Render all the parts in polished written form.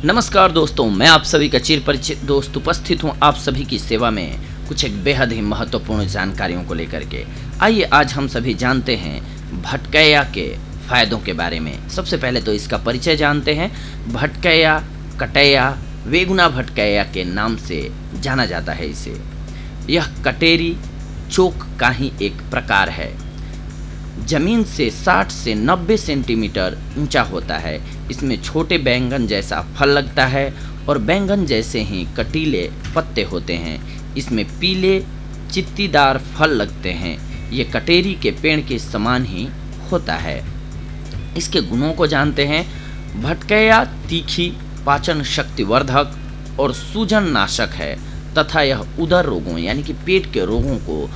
नमस्कार दोस्तों, मैं आप सभी का चिर परिचित दोस्त उपस्थित हूं आप सभी की सेवा में कुछ एक बेहद ही महत्वपूर्ण जानकारियों को लेकर के। आइए आज हम सभी जानते हैं भटकैया के फायदों के बारे में। सबसे पहले तो इसका परिचय जानते हैं। भटकैया, कटैया, वेगुना भटकैया के नाम से जाना जाता है इसे। यह कटेरी चोक का ही एक प्रकार है। जमीन से 60 से 90 सेंटीमीटर ऊंचा होता है। इसमें छोटे बैंगन जैसा फल लगता है और बैंगन जैसे ही कटीले पत्ते होते हैं। इसमें पीले चित्तीदार फल लगते हैं। ये कटेरी के पेड़ के समान ही होता है। इसके गुणों को जानते हैं। भटकैया तीखी, पाचन शक्तिवर्धक और सूजन नाशक है तथा यह उदर रोगों यानी कि पेट के रोगों को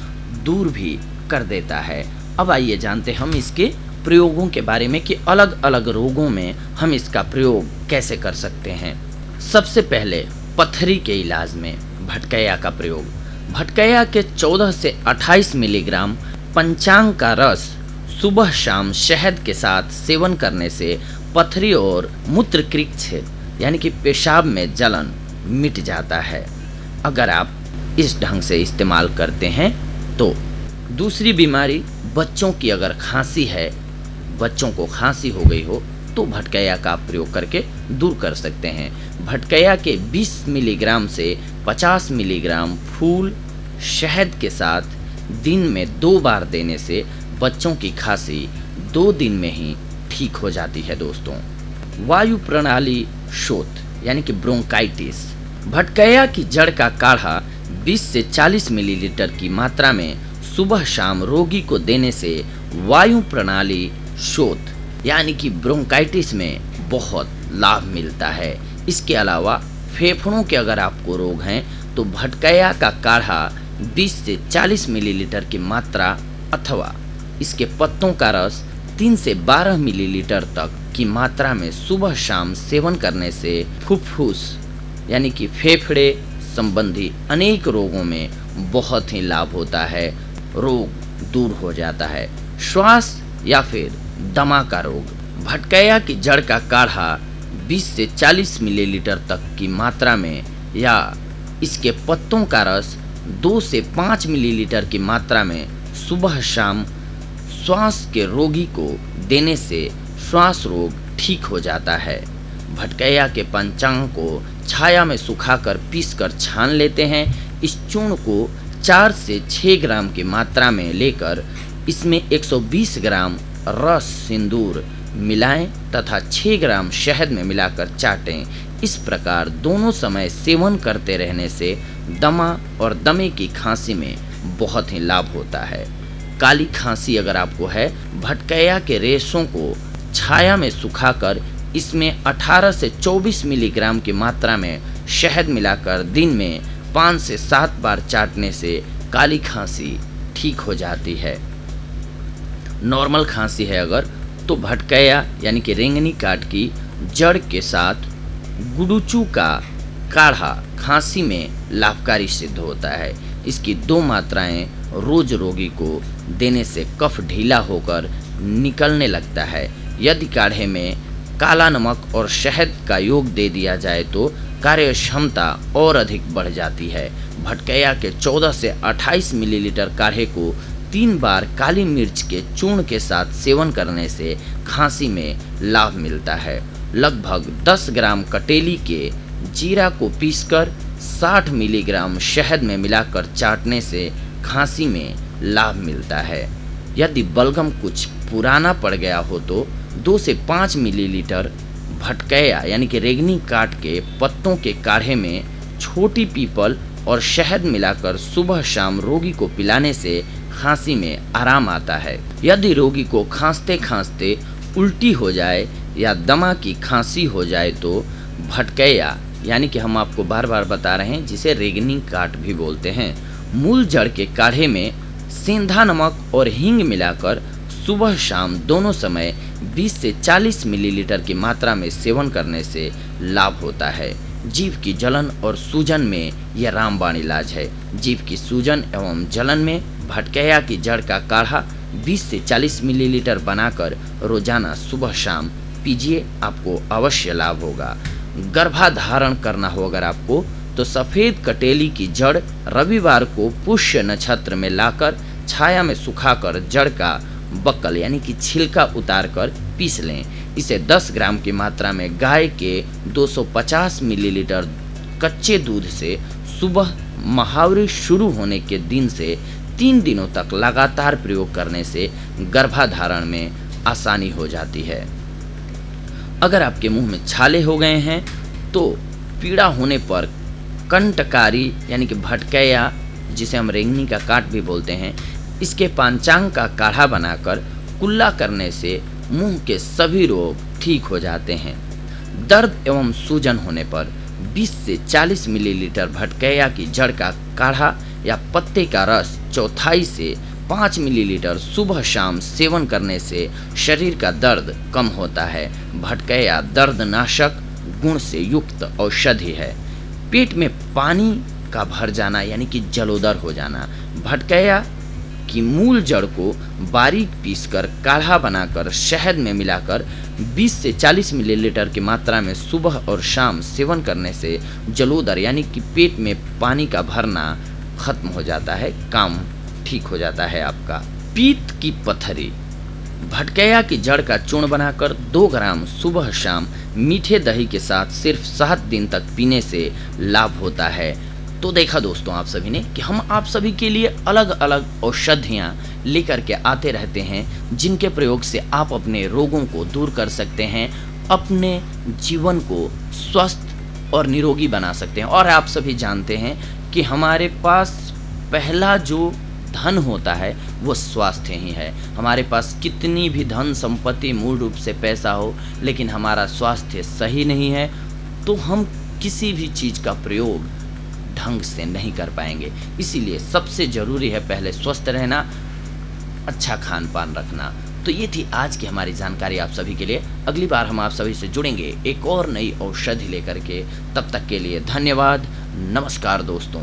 दूर भी कर देता है। अब आइए जानते हम इसके प्रयोगों के बारे में कि अलग अलग रोगों में हम इसका प्रयोग कैसे कर सकते हैं। सबसे पहले पथरी के इलाज में भटकैया का प्रयोग। भटकैया के 14 से 28 मिलीग्राम पंचांग का रस सुबह शाम शहद के साथ सेवन करने से पथरी और मूत्रकृच्छ यानी कि पेशाब में जलन मिट जाता है अगर आप इस ढंग से इस्तेमाल करते हैं तो। दूसरी बीमारी बच्चों की अगर खांसी है, बच्चों को खांसी हो गई हो तो भटकैया का प्रयोग करके दूर कर सकते हैं। भटकैया के 20 मिलीग्राम से 50 मिलीग्राम फूल शहद के साथ दिन में 2 बार देने से बच्चों की खांसी 2 दिन में ही ठीक हो जाती है दोस्तों। वायु प्रणाली शोथ यानी कि ब्रोंकाइटिस। भटकैया की जड़ का काढ़ा 20 से 40 मिलीलीटर की मात्रा में सुबह शाम रोगी को देने से वायु प्रणाली शोथ यानी कि ब्रोंकाइटिस में बहुत लाभ मिलता है। इसके अलावा फेफड़ों के अगर आपको रोग हैं तो भटकैया का काढ़ा 20 से 40 मिलीलीटर की मात्रा अथवा इसके पत्तों का रस 3 से 12 मिलीलीटर तक की मात्रा में सुबह शाम सेवन करने से फुफ्फुस यानी कि फेफड़े संबंधी अनेक रोगों में बहुत ही लाभ होता है। रोग दूर हो जाता है। श्वास या फिर दमा का रोग। भटकैया की जड़ का काढ़ा 20 से 40 मिलीलीटर तक की मात्रा में या इसके पत्तों का रस 2 से 5 मिलीलीटर की मात्रा में सुबह शाम श्वास के रोगी को देने से श्वास रोग ठीक हो जाता है। भटकैया के पंचांग को छाया में सुखाकर पीसकर छान लेते हैं। इस चूर्ण को 4 से 6 ग्राम की मात्रा में लेकर इसमें 120 ग्राम रस सिंदूर मिलाएं तथा 6 ग्राम शहद में मिलाकर चाटें। इस प्रकार दोनों समय सेवन करते रहने से दमा और दमे की खांसी में बहुत ही लाभ होता है। काली खांसी अगर आपको है, भटकैया के रेशों को छाया में सुखाकर इसमें 18 से 24 मिलीग्राम की मात्रा में शहद मिलाकर दिन में 5 से 7 बार चाटने से काली खांसी ठीक हो जाती है। नॉर्मल खांसी है अगर तो भटकैया यानी कि रेंगनी काठ की जड़ के साथ गुडुचू का काढ़ा खांसी में लाभकारी सिद्ध होता है। इसकी 2 मात्राएं रोज रोगी को देने से कफ ढीला होकर निकलने लगता है। यदि काढ़े में काला नमक और शहद का योग दे दिया जाए तो कार्य क्षमता और अधिक बढ़ जाती है। भटकैया के 14 से 28 मिलीलीटर काढ़े को 3 बार काली मिर्च के चूर्ण के साथ सेवन करने से खांसी में लाभ मिलता है। लगभग 10 ग्राम कटेली के जीरा को पीसकर 60 मिलीग्राम शहद में मिलाकर चाटने से खांसी में लाभ मिलता है। यदि बलगम कुछ पुराना पड़ गया हो तो 2 से 5 मिलीलीटर भटकैया यानी कि रेंगनी काठ के पत्तों के काढ़े में छोटी पीपल और शहद मिलाकर सुबह शाम रोगी को पिलाने से खांसी में आराम आता है। यदि रोगी को खांसते खांसते उल्टी हो जाए या दमा की खांसी हो जाए तो भटकैया यानी कि हम आपको बार बार बता रहे हैं जिसे रेंगनी काठ भी बोलते हैं, मूल जड़ के काढ़े में सेंधा नमक और हींग मिलाकर सुबह शाम दोनों समय 20 से 40 मिलीलीटर की मात्रा में सेवन करने से लाभ होता है। जीभ की जलन और सूजन में यह रामबाण इलाज है। जीभ की सूजन एवं जलन में भटकैया की जड़ का काढ़ा 20 से 40 मिलीलीटर बनाकर रोजाना सुबह शाम पीजिए, आपको अवश्य लाभ होगा। गर्भाधारण करना हो अगर आपको, तो सफ़ेद कटेली की जड़ रविवार को पुष्य नक्षत्र में लाकर छाया में सुखाकर जड़ का बक्कल यानी कि छिलका उतारकर पीस लें। इसे 10 ग्राम की मात्रा में गाय के 250 मिलीलीटर कच्चे दूध से सुबह महावरी शुरू होने के दिन से 3 दिनों तक लगातार प्रयोग करने से गर्भाधारण में आसानी हो जाती है। अगर आपके मुंह में छाले हो गए हैं तो पीड़ा होने पर कंटकारी यानी कि भटकैया, जिसे हम रेंगनी का काट भी बोलते हैं, इसके पांचांग का काढ़ा बनाकर कुल्ला करने से मुंह के सभी रोग ठीक हो जाते हैं। दर्द एवं सूजन होने पर 20 से 40 मिलीलीटर भटकैया की जड़ का काढ़ा या पत्ते का रस 1/4 से 5 मिलीलीटर सुबह शाम सेवन करने से शरीर का दर्द कम होता है। भटकैया दर्दनाशक गुण से युक्त औषधि है। पेट में पानी का भर जाना यानी कि जलोदर हो जाना, भटकैया की मूल जड़ को बारीक पीसकर काढ़ा बनाकर शहद में मिलाकर 20 से 40 मिलीलीटर की मात्रा में सुबह और शाम सेवन करने से जलोदर यानी कि पेट में पानी का भरना खत्म हो जाता है, काम ठीक हो जाता है आपका। पीत की पथरी, भटकैया की जड़ का चूर्ण बनाकर 2 ग्राम सुबह शाम मीठे दही के साथ सिर्फ 7 दिन तक पीने से लाभ होता है। तो देखा दोस्तों आप सभी ने कि हम आप सभी के लिए अलग अलग औषधियाँ लेकर के आते रहते हैं, जिनके प्रयोग से आप अपने रोगों को दूर कर सकते हैं, अपने जीवन को स्वस्थ और निरोगी बना सकते हैं। और आप सभी जानते हैं कि हमारे पास पहला जो धन होता है वो स्वास्थ्य ही है। हमारे पास कितनी भी धन संपत्ति, मूल रूप से पैसा हो, लेकिन हमारा स्वास्थ्य सही नहीं है तो हम किसी भी चीज़ का प्रयोग ढंग से नहीं कर पाएंगे। इसीलिए सबसे ज़रूरी है पहले स्वस्थ रहना, अच्छा खान पान रखना। तो ये थी आज की हमारी जानकारी आप सभी के लिए। अगली बार हम आप सभी से जुड़ेंगे एक और नई औषधि लेकर के। तब तक के लिए धन्यवाद। नमस्कार दोस्तों।